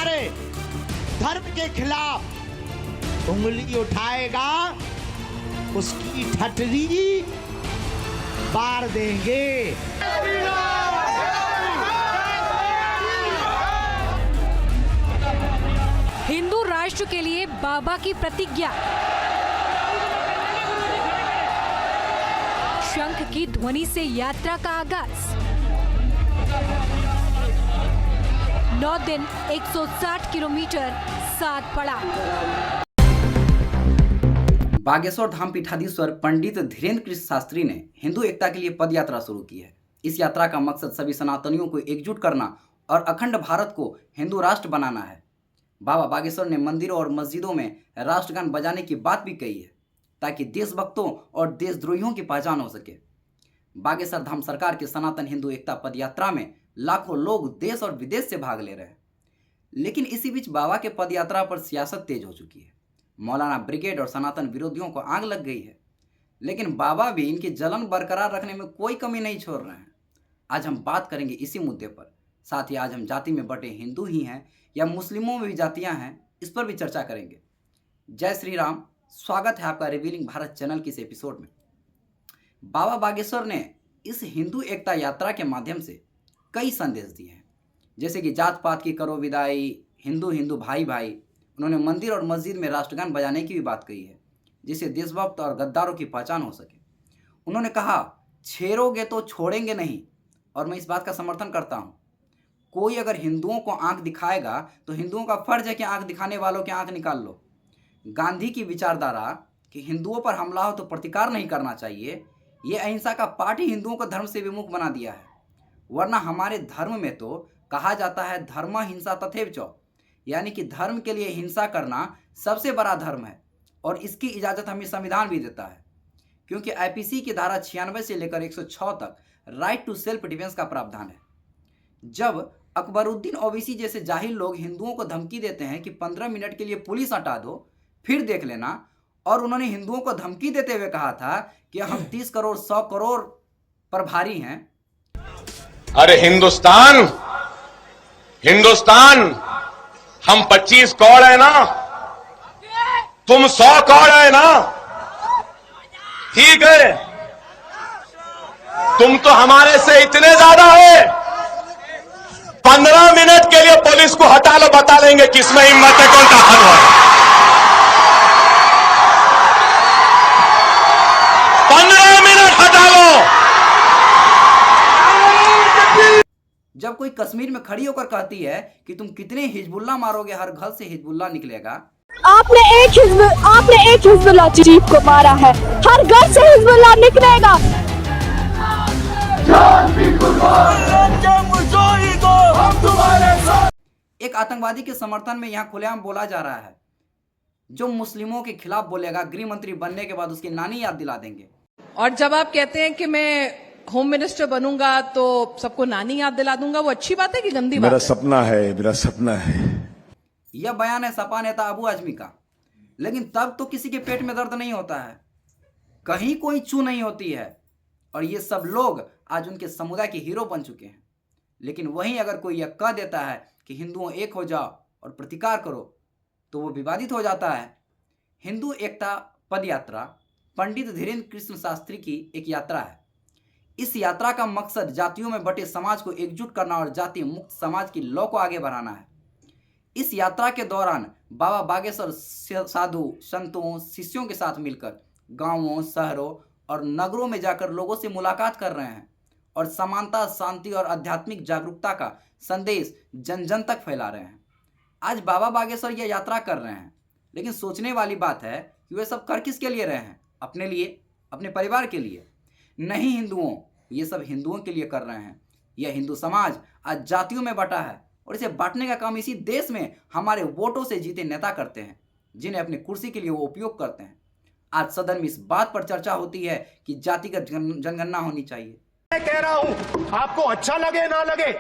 धर्म के खिलाफ उंगली उठाएगा उसकी ठठरी बार देंगे। हिंदू राष्ट्र के लिए बाबा की प्रतिज्ञा, शंख की ध्वनि से यात्रा का आगाज। 9 दिन 160 किलोमीटर 7 पड़ाव। बागेश्वर धाम पीठाधीश्वर पंडित धीरेन्द्र कृष्ण शास्त्री ने हिंदू एकता के लिए पद यात्रा शुरू की है। इस यात्रा का मकसद सभी सनातनियों को एकजुट करना और अखंड भारत को हिंदू राष्ट्र बनाना है। बाबा बागेश्वर ने मंदिरों और मस्जिदों में राष्ट्रगान बजाने की बात भी कही है ताकि देशभक्तों और देशद्रोहियों की पहचान हो सके। बागेश्वर धाम सरकार के सनातन हिंदू एकता पद यात्रा में लाखों लोग देश और विदेश से भाग ले रहे हैं। लेकिन इसी बीच बाबा के पद यात्रा पर सियासत तेज हो चुकी है। मौलाना ब्रिगेड और सनातन विरोधियों को आग लग गई है, लेकिन बाबा भी इनकी जलन बरकरार रखने में कोई कमी नहीं छोड़ रहे हैं। आज हम बात करेंगे इसी मुद्दे पर। साथ ही आज हम जाति में बटे हिंदू ही हैं या मुस्लिमों में भी जातियां हैं, इस पर भी चर्चा करेंगे। जय श्री राम, स्वागत है आपका रिवीलिंग भारत चैनल की इस एपिसोड में। बाबा बागेश्वर ने इस हिंदू एकता यात्रा के माध्यम से कई संदेश दिए हैं, जैसे कि जात पात की करो विदाई, हिंदू हिंदू भाई भाई। उन्होंने मंदिर और मस्जिद में राष्ट्रगान बजाने की भी बात कही है, जिससे देशभक्त और गद्दारों की पहचान हो सके। उन्होंने कहा, छेड़ोगे तो छोड़ेंगे नहीं, और मैं इस बात का समर्थन करता हूँ। कोई अगर हिंदुओं को आंख दिखाएगा तो हिंदुओं का फर्ज है कि आंख दिखाने वालों की आंख निकाल लो। गांधी की विचारधारा कि हिंदुओं पर हमला हो तो प्रतिकार नहीं करना चाहिए, ये अहिंसा का पाठ ही हिंदुओं को धर्म से विमुख बना दिया है। वरना हमारे धर्म में तो कहा जाता है धर्म हिंसा तथैव च, यानी कि धर्म के लिए हिंसा करना सबसे बड़ा धर्म है, और इसकी इजाज़त हमें संविधान भी देता है, क्योंकि आईपीसी की धारा 96 से लेकर 106 तक राइट टू सेल्फ डिफेंस का प्रावधान है। जब अकबरुद्दीन ओवैसी जैसे जाहिल लोग हिंदुओं को धमकी देते हैं कि 15 मिनट के लिए पुलिस हटा दो फिर देख लेना, और उन्होंने हिंदुओं को धमकी देते हुए कहा था कि हम 30 करोड़ 100 करोड़ पर भारी हैं। अरे हिंदुस्तान हम 25 करोड़ है ना, तुम 100 करोड़ है ना, ठीक है। तुम तो हमारे से इतने ज्यादा है, 15 मिनट के लिए पुलिस को हटा लो, बता लेंगे किसमें हिम्मत है, कौन ताकत है। 15 मिनट हटा लो। जब कोई कश्मीर में खड़ी होकर कहती है कि तुम कितने हिजबुल्ला मारोगे, हर घर से हिजबुल्ला निकलेगा। आपने एक हिजबुल्ला चीफ को मारा है, हर घर से हिजबुल्ला निकलेगा। एक आतंकवादी के समर्थन में यहाँ खुलेआम बोला जा रहा है। जो मुस्लिमों के खिलाफ बोलेगा, गृह मंत्री बनने के बाद उसकी नानी याद दिला देंगे। और जब आप कहते हैं कि मैं होम मिनिस्टर बनूंगा तो सबको नानी याद दिला दूंगा, वो अच्छी बात है कि गंदी बात है? मेरा सपना है। यह बयान है सपा नेता अबू आजमी का। लेकिन तब तो किसी के पेट में दर्द नहीं होता है, कहीं कोई चू नहीं होती है, और ये सब लोग आज उनके समुदाय के हीरो बन चुके हैं। लेकिन वहीं अगर कोई यह कह देता है कि हिंदुओं एक हो जाओ और प्रतिकार करो, तो वो विवादित हो जाता है। हिंदू एकता पद यात्रा पंडित धीरेन्द्र कृष्ण शास्त्री की एक यात्रा है। इस यात्रा का मकसद जातियों में बटे समाज को एकजुट करना और जाति मुक्त समाज की लौ को आगे बढ़ाना है। इस यात्रा के दौरान बाबा बागेश्वर साधु संतों शिष्यों के साथ मिलकर गांवों, शहरों और नगरों में जाकर लोगों से मुलाकात कर रहे हैं और समानता, शांति और आध्यात्मिक जागरूकता का संदेश जन जन तक फैला रहे हैं। आज बाबा बागेश्वर यह यात्रा कर रहे हैं, लेकिन सोचने वाली बात है कि वे सब कर किसके लिए रहे हैं? अपने लिए, अपने परिवार के लिए नहीं। हिंदुओं, ये सब हिंदुओं के लिए कर रहे हैं। यह हिंदू समाज आज जातियों में बटा है, और इसे बांटने का काम इसी देश में हमारे वोटों से जीते नेता करते हैं, जिन्हें अपनी कुर्सी के लिए वो उपयोग करते हैं। आज सदन में इस बात पर चर्चा होती है कि जातिगत जनगणना होनी चाहिए। मैं कह रहा हूं, आपको अच्छा लगे ना लगे,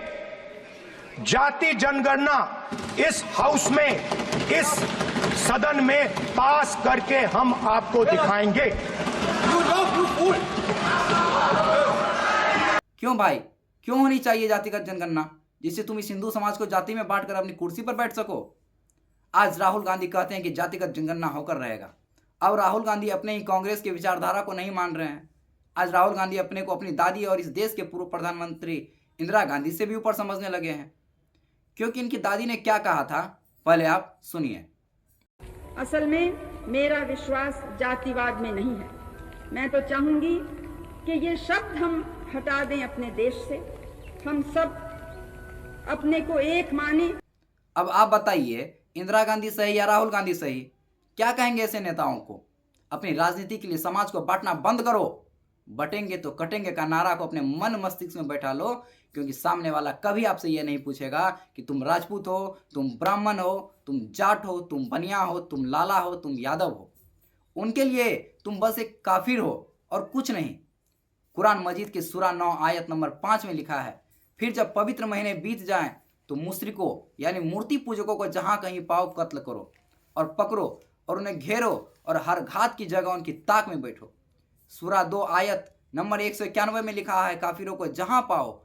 जाति जनगणना इस हाउस में, इस सदन में पास करके हम आपको दिखाएंगे। क्यों भाई, क्यों होनी चाहिए जातिगत जनगणना? जिससे तुम इस हिंदू समाज को जाति में बांटकर अपनी कुर्सी पर बैठ सको। आज राहुल गांधी कहते हैं कि जातिगत जनगणना होकर रहेगा। अब राहुल गांधी अपने ही कांग्रेस की विचारधारा को नहीं मान रहे हैं। आज राहुल गांधी अपने को अपनी दादी और इस देश के पूर्व प्रधानमंत्री इंदिरा गांधी से भी ऊपर समझने लगे हैं, क्योंकि इनकी दादी ने क्या कहा था, पहले आप सुनिए। असल में मेरा विश्वास जातिवाद में नहीं है। मैं तो चाहूंगी कि ये शब्द हम हटा दें अपने देश से, हम सब अपने को एक माने। अब आप बताइए, इंदिरा गांधी सही या राहुल गांधी सही? क्या कहेंगे ऐसे नेताओं को? अपनी राजनीति के लिए समाज को बांटना बंद करो। बटेंगे तो कटेंगे का नारा को अपने मन मस्तिष्क में बैठा लो, क्योंकि सामने वाला कभी आपसे यह नहीं पूछेगा कि तुम राजपूत हो, तुम ब्राह्मण हो, तुम जाट हो, तुम बनिया हो, तुम लाला हो, तुम यादव हो। उनके लिए तुम बस एक काफिर हो और कुछ नहीं। कुरान मजीद के सूरा 9 आयत नंबर 5 में लिखा है, फिर जब पवित्र महीने बीत जाएं तो मुशरिकों यानी मूर्ति पूजकों को जहां कहीं पाओ कत्ल करो और पकड़ो और उन्हें घेरो और हर घात की जगह उनकी ताक में बैठो। सूरा 2 आयत नंबर 191 में लिखा है, काफिरों को जहां पाओ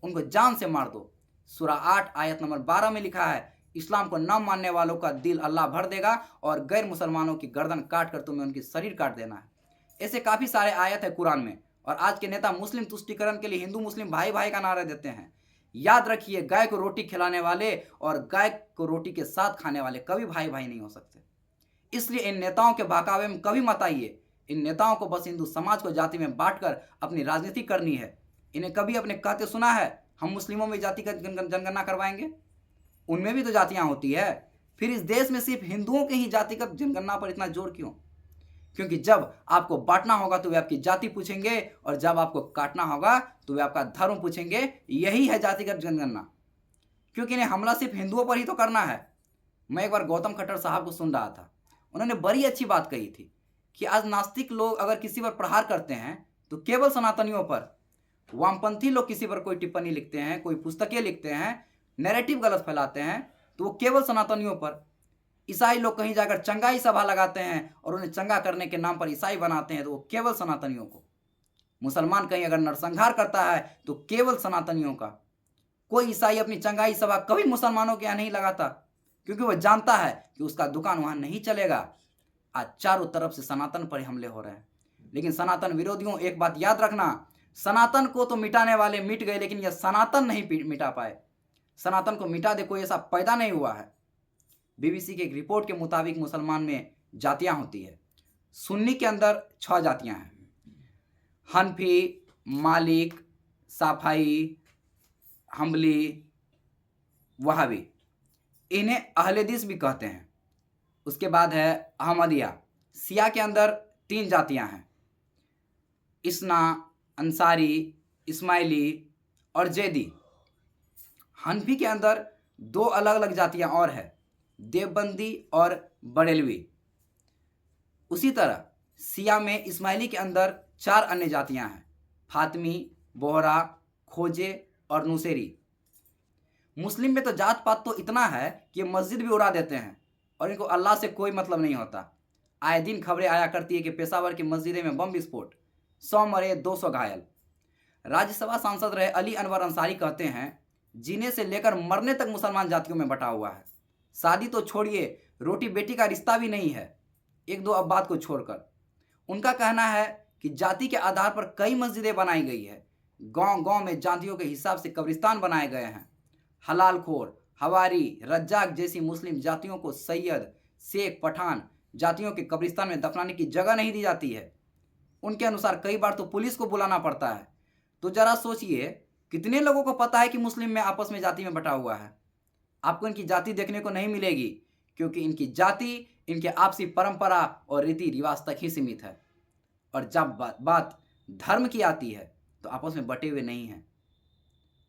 उनको जान से मार दो। सूरा 8 आयत नंबर 12 में लिखा है, इस्लाम को न मानने वालों का दिल अल्लाह भर देगा और गैर मुसलमानों की गर्दन काट कर तुम्हें उनकी शरीर काट देना है। ऐसे काफ़ी सारे आयत है कुरान में। और आज के नेता मुस्लिम तुष्टीकरण के लिए हिंदू मुस्लिम भाई भाई का नारा देते हैं। याद रखिए, गाय को रोटी खिलाने वाले और गाय को रोटी के साथ खाने वाले कभी भाई भाई नहीं हो सकते। इसलिए इन नेताओं के बहकावे में कभी मत आइए। इन नेताओं को बस हिंदू समाज को जाति में बांटकर अपनी राजनीति करनी है। इन्हें कभी अपने कहते सुना है हम मुस्लिमों में जाति का जनगणना करवाएंगे? उनमें भी तो जातियां होती है। फिर इस देश में सिर्फ हिंदुओं के ही जातिगत जनगणना पर इतना जोर क्यों? क्योंकि जब आपको बांटना होगा तो वे आपकी जाति पूछेंगे और जब आपको काटना होगा तो वे आपका धर्म पूछेंगे। यही है जातिगत जनगणना, क्योंकि इन्हें हमला सिर्फ हिंदुओं पर ही तो करना है। मैं एक बार गौतम खट्टर साहब को सुन रहा था, उन्होंने बड़ी अच्छी बात कही थी कि आज नास्तिक लोग अगर किसी पर प्रहार करते हैं तो केवल सनातनियों पर, वामपंथी लोग किसी पर कोई टिप्पणी लिखते हैं, कोई पुस्तकें लिखते हैं, नैरेटिव गलत फैलाते हैं तो वो केवल सनातनियों पर। ईसाई लोग कहीं जाकर चंगाई सभा लगाते हैं और उन्हें चंगा करने के नाम पर ईसाई बनाते हैं तो वो केवल सनातनियों को। मुसलमान कहीं अगर नरसंहार करता है तो केवल सनातनियों का। कोई ईसाई अपनी चंगाई सभा कभी मुसलमानों के यहाँ नहीं लगाता, क्योंकि वह जानता है कि उसका दुकान वहाँ नहीं चलेगा। आज चारों तरफ से सनातन पर हमले हो रहे हैं, लेकिन सनातन विरोधियों एक बात याद रखना, सनातन को तो मिटाने वाले मिट गए, लेकिन यह सनातन नहीं मिटा पाए। सनातन को मिटा दे कोई ऐसा पैदा नहीं हुआ है। बीबीसी की एक रिपोर्ट के मुताबिक मुसलमान में जातियां होती है। सुन्नी के अंदर 6 जातियां हैं, हनफी, मालिक, साफाई, हम्बली, वहाबी। इन्हें अहले हदीस भी कहते हैं। उसके बाद है अहमदिया। शिया के अंदर 3 जातियां हैं, इस्ना, अंसारी, इस्माइली और जैदी। हनफी के अंदर 2 अलग अलग जातियां और है, देवबंदी और बरेलवी। उसी तरह शिया में इस्माइली के अंदर 4 अन्य जातियां हैं, फातमी, बोहरा, खोजे और नुसेरी। मुस्लिम में तो जात पात तो इतना है कि ये मस्जिद भी उड़ा देते हैं और इनको अल्लाह से कोई मतलब नहीं होता। आए दिन खबरें आया करती है कि पेशावर की मस्जिदों में बम विस्फोट, 100 मरे 200 घायल। राज्यसभा सांसद रहे अली अनवर अंसारी कहते हैं, जीने से लेकर मरने तक मुसलमान जातियों में बटा हुआ है। शादी तो छोड़िए, रोटी बेटी का रिश्ता भी नहीं है, 1-2 अब्बात को छोड़कर। उनका कहना है कि जाति के आधार पर कई मस्जिदें बनाई गई है। गांव-गांव में जातियों के हिसाब से कब्रिस्तान बनाए गए हैं। हलालखोर, हवारी, रज्जाक जैसी मुस्लिम जातियों को सैयद, शेख, पठान जातियों के कब्रिस्तान में दफनाने की जगह नहीं दी जाती है। उनके अनुसार कई बार तो पुलिस को बुलाना पड़ता है। तो जरा सोचिए, कितने लोगों को पता है कि मुस्लिम में आपस में जाति में बटा हुआ है? आपको इनकी जाति देखने को नहीं मिलेगी, क्योंकि इनकी जाति इनके आपसी परंपरा और रीति रिवाज तक ही सीमित है। और जब बात धर्म की आती है तो आपस में बटे हुए नहीं हैं।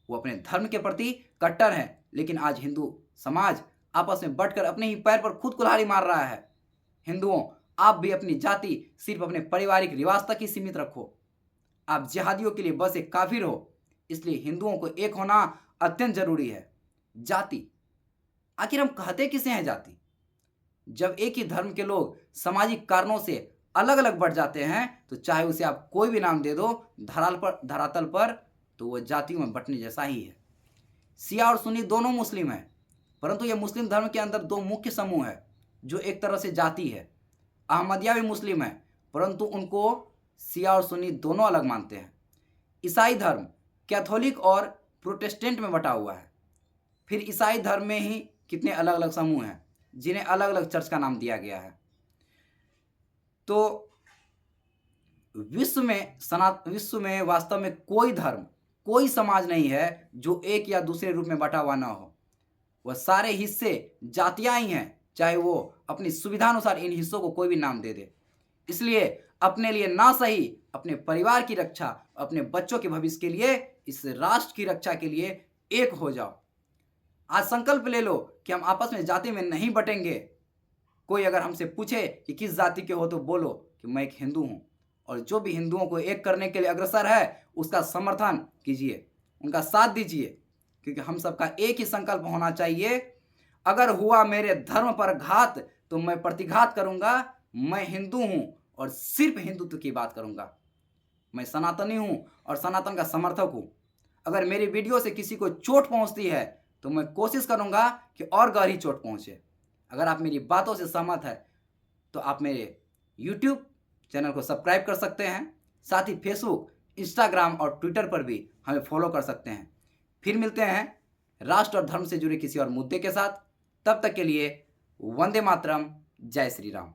वो अपने धर्म के प्रति कट्टर हैं, लेकिन आज हिंदू समाज आपस में बटकर अपने ही पैर पर खुद कुल्हाड़ी मार रहा है। हिंदुओं, आप भी अपनी जाति सिर्फ अपने पारिवारिक रिवाज तक ही सीमित रखो। आप जिहादियों के लिए बस एक काफिर हो। इसलिए हिंदुओं को एक होना अत्यंत जरूरी है। जाति, आखिर हम कहते किसे हैं जाति? जब एक ही धर्म के लोग सामाजिक कारणों से अलग अलग बढ़ जाते हैं तो चाहे उसे आप कोई भी नाम दे दो धरातल पर, तो वह जातियों में बंटने जैसा ही है। शिया और सुन्नी दोनों मुस्लिम हैं, परंतु ये मुस्लिम धर्म के अंदर दो मुख्य समूह है जो एक तरह से जाति है। अहमदिया भी मुस्लिम है, परंतु उनको शिया और सुन्नी दोनों अलग मानते हैं। ईसाई धर्म कैथोलिक और प्रोटेस्टेंट में बटा हुआ है। फिर ईसाई धर्म में ही कितने अलग अलग समूह हैं जिन्हें अलग अलग चर्च का नाम दिया गया है। तो विश्व में वास्तव में कोई धर्म, कोई समाज नहीं है जो एक या दूसरे रूप में बटा हुआ ना हो। वह सारे हिस्से जातियां ही हैं, चाहे वो अपनी सुविधानुसार इन हिस्सों को कोई भी नाम दे दे। इसलिए अपने लिए ना सही अपने परिवार की रक्षा, अपने बच्चों के भविष्य के लिए, इस राष्ट्र की रक्षा के लिए एक हो जाओ। आज संकल्प ले लो कि हम आपस में जाति में नहीं बटेंगे। कोई अगर हमसे पूछे कि किस जाति के हो तो बोलो कि मैं एक हिंदू हूँ, और जो भी हिंदुओं को एक करने के लिए अग्रसर है उसका समर्थन कीजिए, उनका साथ दीजिए, क्योंकि हम सबका एक ही संकल्प होना चाहिए। अगर हुआ मेरे धर्म पर घात तो मैं प्रतिघात करूंगा। मैं हिंदू हूं और सिर्फ हिंदुत्व की बात करूंगा। मैं सनातनी हूं और सनातन का समर्थक हूं। अगर मेरी वीडियो से किसी को चोट पहुंचती है तो मैं कोशिश करूंगा कि और गहरी चोट पहुंचे। अगर आप मेरी बातों से सहमत है तो आप मेरे YouTube चैनल को सब्सक्राइब कर सकते हैं। साथ ही फेसबुक, इंस्टाग्राम और ट्विटर पर भी हमें फॉलो कर सकते हैं। फिर मिलते हैं राष्ट्र और धर्म से जुड़े किसी और मुद्दे के साथ। तब तक के लिए वंदे मातरम, जय श्री राम।